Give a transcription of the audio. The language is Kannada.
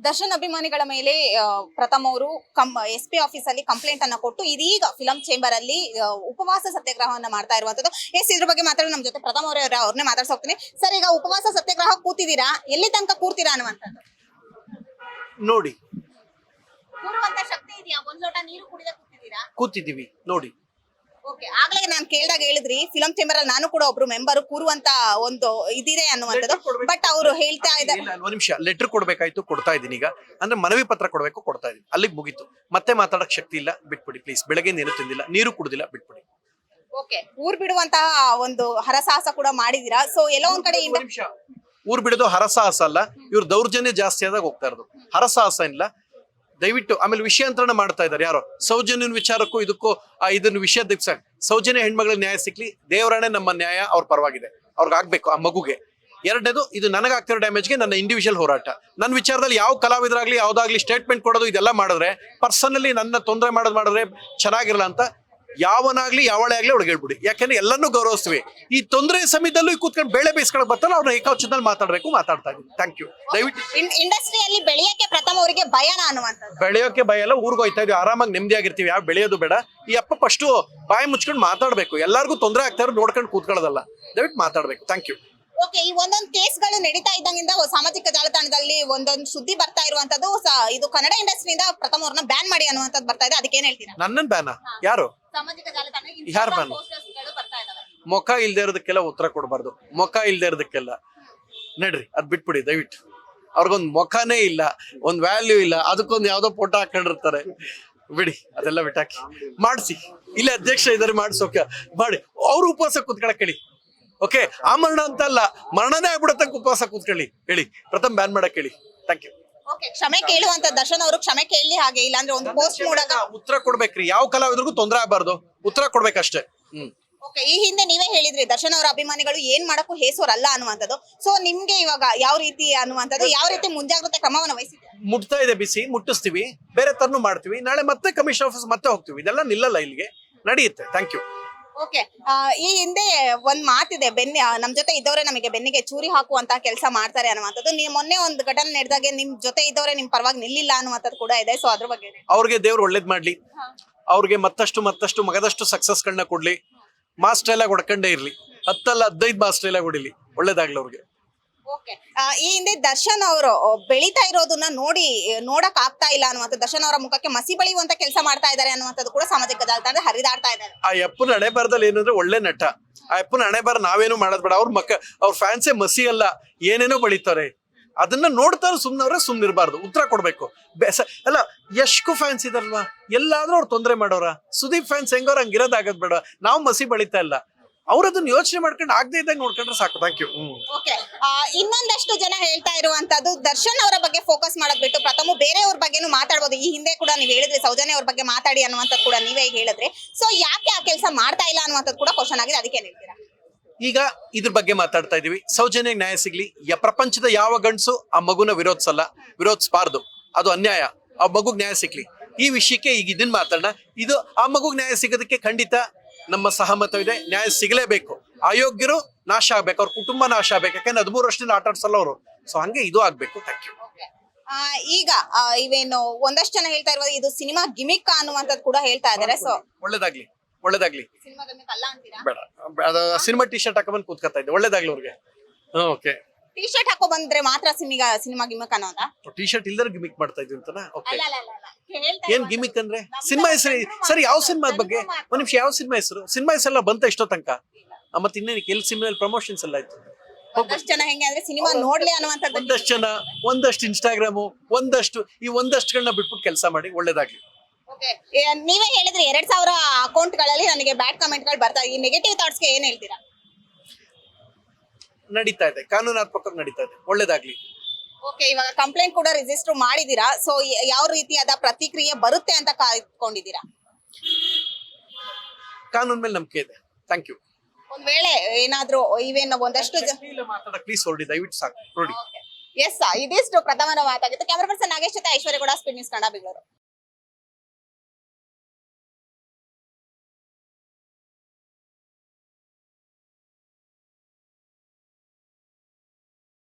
ದರ್ಶನ್ ಅಭಿಮಾನಿಗಳ ಮೇಲೆ ಪ್ರಥಮ್ ಅವರು SP ಆಫೀಸ್ ಅಲ್ಲಿ ಕಂಪ್ಲೇಂಟ್ ಅನ್ನ ಕೊಟ್ಟು ಇದೀಗ ಫಿಲಂ ಚೇಂಬರ್ ಅಲ್ಲಿ ಉಪವಾಸ ಸತ್ಯಾಗ್ರಹವನ್ನ ಮಾಡ್ತಾ ಇರುವಂತದ್ದು. ಇದ್ರ ಬಗ್ಗೆ ಮಾತಾಡೋದು ನಮ್ಮ ಜೊತೆ ಪ್ರಥಮ್ ಅವರೇ ಅವ್ರನ್ನೇ ಮಾತಾಡ್ಸೋಗ್ತೀನಿ. ಸರ್, ಈಗ ಉಪವಾಸ ಸತ್ಯಾಗ್ರಹ ಕೂತಿದ್ದೀರಾ, ಎಲ್ಲಿ ತನಕ ಕೂರ್ತೀರಾ ಅನ್ನುವಂಥದ್ದು ನೋಡಿ. ಕೂರುವಂತ ಶಕ್ತಿ ಇದೆಯಾ? ಒಂದ್ ಲೋಟ ನೀರು ಕುಡಿದ ಕೂತಿದ್ದೀರಾ? ಕೂತಿದ್ದೀವಿ ನೋಡಿ. ಓಕೆ, ಆಗ್ಲೇ ನಾನು ಕೇಳಿದಾಗ ಹೇಳಿದ್ರಿ ಫಿಲಂ ಚೇಂಬರ್ ಅಲ್ಲಿ ನಾನು ಕೂಡ ಒಬ್ರು ಮೆಂಬರ್ ಕೂರುವಂತ ಒಂದು ಇದಿದೆ ಅನ್ನುವಂಥದ್ದು. ಬಟ್ ಅವರು ಹೇಳ್ತಾ ಇದ್ದಾರೆ, ಒಂದ್ ನಿಮಿಷ, ಲೆಟರ್ ಕೊಡ್ಬೇಕಾಯ್ತು, ಕೊಡ್ತಾ ಇದೀನಿ. ಈಗ ಅಂದ್ರೆ ಮನವಿ ಪತ್ರ ಕೊಡ್ಬೇಕು, ಕೊಡ್ತಾ ಇದೀನಿ. ಅಲ್ಲಿಗೆ ಮುಗೀತು. ಮತ್ತೆ ಮಾತಾಡಕ್ ಶಕ್ತಿ ಇಲ್ಲ, ಬಿಟ್ಬಿಡಿ ಪ್ಲೀಸ್. ಬೆಳಗ್ಗೆ ಏನು ತಿಂದಿಲ್ಲ, ನೀರು ಕುಡಿದಿಲ್ಲ, ಬಿಟ್ಬಿಡಿ. ಓಕೆ, ಊರ್ ಬಿಡುವಂತಹ ಒಂದು ಹರಸಾಹಸ ಕೂಡ ಮಾಡಿದೀರಾ. ಸೊ ಎಲ್ಲೋ ಒಂದ್ ಕಡೆ ಊರ್ ಬಿಡೋದು ಹರಸಾಹಸ ಅಲ್ಲ, ಇವ್ರ ದೌರ್ಜನ್ಯ ಜಾಸ್ತಿ ಆದಾಗ ಹೋಗ್ತಾ ಇರೋದು. ಹರಸಾಹಸ ಇಲ್ಲ, ದಯವಿಟ್ಟು. ಆಮೇಲೆ ವಿಷಯಾಂತರಣ ಮಾಡ್ತಾ ಇದ್ದಾರೆ ಯಾರೋ, ಸೌಜನ್ಯನ ವಿಚಾರಕ್ಕೂ ಇದಕ್ಕೂ ಇದನ್ನ ವಿಷಯ ಸೌಜನ್ಯ ಹೆಣ್ಮಗಳ ನ್ಯಾಯ ಸಿಕ್ಲಿ, ದೇವರಾಣೆ ನಮ್ಮ ನ್ಯಾಯ ಅವ್ರ ಪರವಾಗಿದೆ, ಅವ್ರಿಗೆ ಆಗ್ಬೇಕು ಆ ಮಗುಗೆ. ಎರಡನೇದು, ಇದು ನನಗಾಗ್ತಿರೋ ಡ್ಯಾಮೇಜ್ಗೆ ನನ್ನ ಇಂಡಿವಿಜುವಲ್ ಹೋರಾಟ. ನನ್ನ ವಿಚಾರದಲ್ಲಿ ಯಾವ ಕಲಾವಿದರಾಗ್ಲಿ ಯಾವ್ದಾಗ್ಲಿ ಸ್ಟೇಟ್ಮೆಂಟ್ ಕೊಡೋದು ಇದೆಲ್ಲ ಮಾಡಿದ್ರೆ, ಪರ್ಸನಲಿ ನನ್ನ ತೊಂದರೆ ಮಾಡಿದ್ರೆ ಚೆನ್ನಾಗಿರಲ್ಲ ಅಂತ ಯಾವನಾಗ್ಲಿ ಯಾವಳೆ ಆಗ್ಲಿ ಅವ್ಳಿಗೆ ಹೇಳ್ಬಿಡಿ. ಯಾಕಂದ್ರೆ ಎಲ್ಲಾನು ಗೌರವಿಸ್ತೀವಿ. ಈ ತೊಂದರೆ ಸಮಯದಲ್ಲೂ ಕೂತ್ಕೊಂಡು ಬೇಳೆ ಬೇಯಿಸ್ಕೊಳಕ್ ಬರ್ತಾನೆ, ಅವ್ರನ್ನ ಏಕವಚನದಲ್ಲಿ ಮಾತಾಡ್ಬೇಕು, ಮಾತಾಡ್ತಾ ಇದ್ದೀನಿ. Thank you. ದಯವಿಟ್ಟು ಇಂಡಸ್ಟ್ರಿಯಲ್ಲಿ ಬೆಳೆಯಕ್ಕೆ ಪ್ರಥಮ್ ಅವರಿಗೆ ಭಯನ ಅನ್ನುವಂಥದ್ದು. ಬೆಳೆಯೋಕೆ ಭಯ ಎಲ್ಲ, ಊರ್ಗ್ ಹೋಯ್ತಾ ಇದೀವಿ, ಆರಾಮಾಗಿ ನೆಮ್ಮದಿಯಾಗಿರ್ತೀವಿ. ಯಾವ ಬೆಳೆಯೋದು ಬೇಡ. ಈ ಅಪ್ಪ ಫಸ್ಟು ಬಾಯಿ ಮುಚ್ಕೊಂಡು ಮಾತಾಡ್ಬೇಕು. ಎಲ್ಲಾರ್ಗು ತೊಂದರೆ ಆಗ್ತಾ ಇರೋ ನೋಡ್ಕೊಂಡು ಕೂತ್ಕೊಳ್ಳೋದಲ್ಲ, ದಯವಿಟ್ಟು ಮಾತಾಡ್ಬೇಕು. Thank you. ಓಕೆ, ಈ ಒಂದೊಂದು ಕೇಸ್ಗಳು ನಡೀತಾ ಇದ್ದಂಗಿಂದ ಸಾಮಾಜಿಕ ಜಾಲತಾಣದಲ್ಲಿ ಒಂದೊಂದು ಸುದ್ದಿ ಬರ್ತಾ ಇರುವಂತದ್ದು, ಇದು ಕನ್ನಡ ಇಂಡಸ್ಟ್ರಿಯಿಂದ ಪ್ರಥಮ್ ಅವ್ರನ್ನ ಬ್ಯಾನ್ ಮಾಡಿ ಅನ್ನುವಂಥದ್ದು ಬರ್ತಾ ಇದೆ. ಅದಕ್ಕೆ ಏನ್ ಹೇಳ್ತೀರಾ? ನನ್ನನ್ ಬ್ಯಾನ? ಯಾರು? ಸಾಮಾಜಿಕ ಜಾಲತಾಣ ಯಾರು ಬ್ಯಾನ್? ಮುಖ ಇಲ್ದೇ ಇರೋದಕ್ಕೆಲ್ಲ ಉತ್ತರ ಕೊಡಬಾರ್ದು. ಮುಖ ಇಲ್ದೇ ಇರೋದಕ್ಕೆಲ್ಲ ನಡ್ರಿ, ಅದ್ ಬಿಟ್ಬಿಡಿ ದಯವಿಟ್ಟು. ಅವ್ರಿಗೊಂದ್ ಮುಖನೇ ಇಲ್ಲ, ಒಂದ್ ವ್ಯಾಲ್ಯೂ ಇಲ್ಲ, ಅದಕ್ಕೊಂದು ಯಾವ್ದೋ ಫೋಟೋ ಹಾಕೊಂಡಿರ್ತಾರೆ. ಬಿಡಿ, ಅದೆಲ್ಲ ಬಿಟ್ಟಾಕಿ ಮಾಡಿಸಿ. ಇಲ್ಲಿ ಅಧ್ಯಕ್ಷ ಇದಾರೆ, ಮಾಡಿಸೋಕೆ ಮಾಡಿ. ಅವ್ರು ಉಪವಾಸ ಕೂತ್ಕೊಳಕ್ ಹೇಳಿ. ಓಕೆ, ಆ ಮರಣ ಅಂತ ಅಲ್ಲ, ಮರಣನೇ ಆಗ್ಬಿಡತ್ತಂಕ ಉಪವಾಸ ಕೂತ್ಕೊಳ್ಳಿ ಹೇಳಿ. ಪ್ರಥಮ್ ಬ್ಯಾನ್ ಮಾಡಕ್ ಹೇಳಿ. Thank you. ಓಕೆ, ಕ್ಷಮೆ ಕೇಳುವಂತ ದರ್ಶನ್ ಅವರು ಕ್ಷಮೆ ಕೇಳಿ, ಹಾಗೆ ಇಲ್ಲ ಅಂದ್ರೆ ಒಂದು ಪೋಸ್ಟ್ ಮೂಡಾಗ ಉತ್ತರ ಕೊಡ್ಬೇಕ್ರಿ. ಯಾವ ಕಲಾವಿದ್ರಿಗೂ ತೊಂದರೆ ಆಗ್ಬಾರ್ದು, ಉತ್ತರ ಕೊಡ್ಬೇಕಷ್ಟೇ. ಓಕೆ, ಈ ಹಿಂದೆ ನೀವೇ ಹೇಳಿದ್ರಿ ದರ್ಶನ್ ಅವರ ಅಭಿಮಾನಿಗಳು ಏನ್ ಮಾಡಕ್ಕೂ ಹೇಸೋರಲ್ಲ ಅನ್ನುವಂಥದ್ದು. ಸೊ ನಿಮ್ಗೆ ಇವಾಗ ಯಾವ ರೀತಿ ಅನ್ನುವಂಥದ್ದು, ಯಾವ ರೀತಿ ಮುಂಜಾಗ್ರತೆ ಕ್ರಮವನ್ನು ವಹಿಸಿದೆ? ಮುಟ್ತಾ ಇದೆ ಬಿಸಿ, ಮುಟ್ಟಿಸ್ತೀವಿ, ಬೇರೆ ತರನು ಮಾಡ್ತೀವಿ. ನಾಳೆ ಮತ್ತೆ ಕಮಿಷನ್ ಆಫೀಸ್ ಮತ್ತೆ ಹೋಗ್ತೀವಿ. ಇದೆಲ್ಲ ನಿಲ್ಲಲ್ಲ, ಇಲ್ಲಿಗೆ ನಡೆಯುತ್ತೆ. Thank you. ಓಕೆ, ಈ ಹಿಂದೆ ಒಂದ್ ಮಾತಿದೆ, ನಮ್ ಜೊತೆ ಇದ್ದವರೇ ನಮಗೆ ಬೆನ್ನಿಗೆ ಚೂರಿ ಹಾಕುವಂತ ಕೆಲಸ ಮಾಡ್ತಾರೆ ಅನ್ನುವಂಥದ್ದು. ನೀವು ಮೊನ್ನೆ ಒಂದು ಘಟನೆ ನಡೆದಾಗೆ ನಿಮ್ ಜೊತೆ ಇದ್ದವರೇ ನಿಮ್ ಪರವಾಗಿ ನಿಲ್ಲಿಲ್ಲ ಅನ್ನುವಂಥದ್ದು ಕೂಡ ಇದೆ. ಸೊ ಅದ್ರ ಬಗ್ಗೆ ಅವ್ರಿಗೆ ದೇವ್ರು ಒಳ್ಳೇದ್ ಮಾಡ್ಲಿ, ಅವ್ರಿಗೆ ಮತ್ತಷ್ಟು ಮಗದಷ್ಟು ಸಕ್ಸಸ್ ಗಳನ್ನ ಕೊಡ್ಲಿ. ಮಾಸ್ಟರ್ ಎಲ್ಲ ಹೊಡ್ಕೊಂಡೇ ಇರ್ಲಿ, 10 ಅಲ್ಲ 15 ಮಾಸ್ಟರ್ ಎಲ್ಲ ಹೊಡಿಲಿ, ಒಳ್ಳೇದಾಗ್ಲಿ ಅವ್ರಿಗೆ. ಓಕೆ, ಈ ಹಿಂದೆ ದರ್ಶನ್ ಅವರು ಬೆಳೀತಾ ಇರೋದನ್ನ ನೋಡಕ್ ಆಗ್ತಾ ಇಲ್ಲ ಅನ್ನುವಂಥ, ದರ್ಶನ್ ಅವರ ಮುಖಕ್ಕೆ ಮಸಿ ಬಳಿಯುವಂತ ಕೆಲಸ ಮಾಡ್ತಾ ಇದ್ದಾರೆ ಅನ್ನುವಂಥದ್ದು ಕೂಡ ಸಾಮಾಜಿಕ ಜಾಲತಾಣದಲ್ಲಿ ಹರಿದಾಡ್ತಾ ಇದ್ದಾರೆ. ಆ ಅಪ್ಪನ ಹಣೆ ಬರದಲ್ಲಿ ಏನಂದ್ರೆ ಒಳ್ಳೆ ನಟ. ಆ ಅಪ್ಪನ ಹಣೆ ಬರ ನಾವೇನು ಮಾಡೋದ್ ಬೇಡ. ಅವ್ರ ಫ್ಯಾನ್ಸೇ ಮಸಿ ಅಲ್ಲ, ಏನೇನೋ ಬಳಿತಾರೆ. ಅದನ್ನ ನೋಡ್ತಾರ ಸುಮ್ನವ್ರೆ, ಸುಮ್ನಿರ್ಬಾರ್ದು, ಉತ್ತರ ಕೊಡ್ಬೇಕು. ಅಲ್ಲ, ಯಶ್ಕು ಫ್ಯಾನ್ಸ್ ಇದಲ್ವಾ, ಎಲ್ಲಾದ್ರೂ ಅವ್ರು ತೊಂದರೆ ಮಾಡೋರ. ಸುದೀಪ್ ಫ್ಯಾನ್ಸ್ ಹೆಂಗವ್ರ ಹಂಗಿರೋದಾಗದ್ ಬೇಡ. ನಾವು ಮಸಿ ಬಳಿತಾ ಇಲ್ಲ, ಅವ್ರದನ್ನ ಯೋಚನೆ ಮಾಡ್ಕೊಂಡು ಆಗದೆ ಇದ್ದಾಗ ನೋಡ್ಕೊಂಡ್ರೆ ಸಾಕು. Thank you. ಓಕೆ, ಇನ್ನೊಂದಷ್ಟು ಜನ ಹೇಳ್ತಾ ಇರುವಂತದ್ದು, ದರ್ಶನ್ ಅವರ ಬಗ್ಗೆ ಫೋಕಸ್ ಮಾಡೋದ್ ಬಿಟ್ಟು ಪ್ರಥಮ ಬೇರೆಯವ್ರ ಬಗ್ಗೆನೂ ಮಾತಾಡ್ಬೋದು. ಈ ಹಿಂದೆ ಕೂಡ ನೀವು ಹೇಳಿದ್ರಿ ಸೌಜನ್ಯ ಅವ್ರ ಬಗ್ಗೆ ಮಾತಾಡಿ ಅನ್ನುವಂಥದ್ದು ಕೂಡ ನೀವೇ ಹೇಳಿದ್ರಿ. ಸೊ ಯಾಕೆ ಆ ಕೆಲಸ ಮಾಡ್ತಾ ಇಲ್ಲ ಅನ್ನುವಂಥದ್ದು ಕೂಡ ಕ್ವಶನ್ ಆಗಿದೆ. ಅದಕ್ಕೆ ಹೇಳ್ತೀರಾ? ಈಗ ಇದ್ರ ಬಗ್ಗೆ ಮಾತಾಡ್ತಾ ಇದೀವಿ. ಸೌಜನ್ಯ ನ್ಯಾಯ ಸಿಗ್ಲಿ. ಪ್ರಪಂಚದ ಯಾವ ಗಂಡಸು ಆ ಮಗುನ ವಿರೋಧಿಸಬಾರ್ದು, ಅದು ಅನ್ಯಾಯ. ಆ ಮಗುಗ್ ನ್ಯಾಯ ಸಿಗ್ಲಿ. ಈ ವಿಷಯಕ್ಕೆ ಈಗ ಇದನ್ನ ಮಾತಾಡೋಣ. ಇದು ಆ ಮಗುಗ್ ನ್ಯಾಯ ಸಿಗೋದಕ್ಕೆ ಖಂಡಿತ ನಮ್ಮ ಸಹಮತವಿದೆ. ನ್ಯಾಯ ಸಿಗಲೇಬೇಕು. ಅಯೋಗ್ಯರು ನಾಶ ಆಗ್ಬೇಕು, ಅವ್ರ ಕುಟುಂಬ ನಾಶ ಆಗ್ಬೇಕು. ಯಾಕಂದ್ರೆ 13 ವರ್ಷದಿಂದ ಆಟ ಆಡ್ಸಲ್ಲ ಅವರು. ಸೊ ಹಂಗೆ ಇದು ಆಗ್ಬೇಕು. Thank you. ಈಗ ಇವೇನು ಒಂದಷ್ಟು ಜನ ಹೇಳ್ತಾ ಇರೋದು ಇದು ಸಿನಿಮಾ ಗಿಮಿಕ್ ಅನ್ನುವಂಥದ್ದು ಕೂಡ ಹೇಳ್ತಾ ಇದಾರೆ. ಸೊ ಒಳ್ಳೇದಾಗ್ಲಿ. ಸಿನಿಮಾ ಗಿಮಿಕ್ ಅಲ್ಲ ಅಂತೀರಾ? ಬೇಡ, ಸಿನಿಮಾ ಟಿ ಶರ್ಟ್ ಹಾಕೊಂಡ್ ಕೂತ್ಕೊತಾ ಇದ್ದೆ. ಒಳ್ಳೇದಾಗ್ಲಿ ಅವ್ರಿಗೆ. ಓಕೆ, ಟಿ ಶರ್ಟ್ ಹಾಕೋ ಬಂದ್ರೆ ಮಾತ್ರ ಸಿನಿಮಾ ಗಿಮಿಕ್ ಅನ್ನೋದಾ? ಟಿ ಶರ್ಟ್ ಇಲ್ದರ ಗಿಮಿಕ್ ಮಾಡ್ತಾ ಇದ್ವಿ ಅಂತನಾ? ಓಕೆ, ಏನ್ ಗಿಮಿಕ್ ಅಂದ್ರೆ ಸಿನಿಮಾ ಹೆಸರು ಸರಿ. ಯಾವ ಸಿನಿಮಾದ ಬಗ್ಗೆ? ಒಂದ್ ನಿಮಿಷ, ಯಾವ ಸಿನಿಮಾ ಹೆಸರು? ಸಿನಿಮಾ ಹೆಸರೆಲ್ಲ ಬಂತ ಇಷ್ಟೋ ತನಕ? ಮತ್ತೆ ಇನ್ನೇನು ಎಲ್ಲಿ ಸಿನಿಮಾ ಪ್ರಮೋಷನ್ಸ್ ಎಲ್ಲ ಆಯ್ತು? ಒಂದಷ್ಟು ಜನ ಹೆಂಗೆ ಅಂದ್ರೆ ಸಿನಿಮಾ ನೋಡ್ಲಿ ಅನ್ನುವಂಥದ್ದು. ಒಂದಷ್ಟು ಜನ, ಒಂದಷ್ಟು ಇನ್ಸ್ಟಾಗ್ರಾಮು, ಒಂದಷ್ಟುಗಳನ್ನ ಬಿಟ್ಬಿಟ್ಟು ಕೆಲಸ ಮಾಡಿ. ಒಳ್ಳೇದಾಗ್ಲಿ. ನೀವೇ ಹೇಳಿದ್ರಿ 2000 ಅಕೌಂಟ್ ಗಳಲ್ಲಿ ನನಗೆ ಬ್ಯಾಡ್ ಕಮೆಂಟ್ ಗಳು ಬರ್ತಾ. ಈ ನೆಗೆಟಿವ್ ಥಾಟ್ಸ್ಗೆ ಏನ್ ಹೇಳ್ತೀರಾ? ನಡೀತಾ ಇದೆ, ಕಾನೂನಾತ್ಮಕವಾಗಿ ನಡೀತಾ ಇದೆ. ಒಳ್ಳೇದಾಗ್ಲಿ. ಓಕೆ, ಇವಾಗ ಕಂಪ್ಲೇಂಟ್ ಕೂಡ ರಿಜಿಸ್ಟರ್ ಮಾಡಿದೀರಾ. ಸೊ ಯಾವ ರೀತಿಯಾದ ಪ್ರತಿಕ್ರಿಯೆ ಬರುತ್ತೆ ಅಂತ ಕಾಯ್ಕೊಂಡಿದ್ದೀರಾ? ಕಾನೂನ್ ಮೇಲೆ ನಂಬಿಕೆ ಇದೆ. Thank you. ಒಂದ್ ವೇಳೆ ಏನಾದ್ರೂ ಇವೇನು ಒಂದಷ್ಟು ಪ್ಲೀಸ್ ಹೊರಡಿ, ದಯವಿಟ್ಟು ಸಾಕು ನೋಡಿ. ಎಸ್, ಇದಿಷ್ಟು ಪ್ರಥಮನ ಮಾತಾಗಿತ್ತು. ಕ್ಯಾಮರಾ ಪರ್ಸನ್ ನಾಗೇಶ್ ಜೊತೆ ಐಶ್ವರ್ಯ ಕೂಡ, ಸ್ಪಿನ್ ನ್ಯೂಸ್ ಕನ್ನಡ, ಬೆಂಗಳೂರು.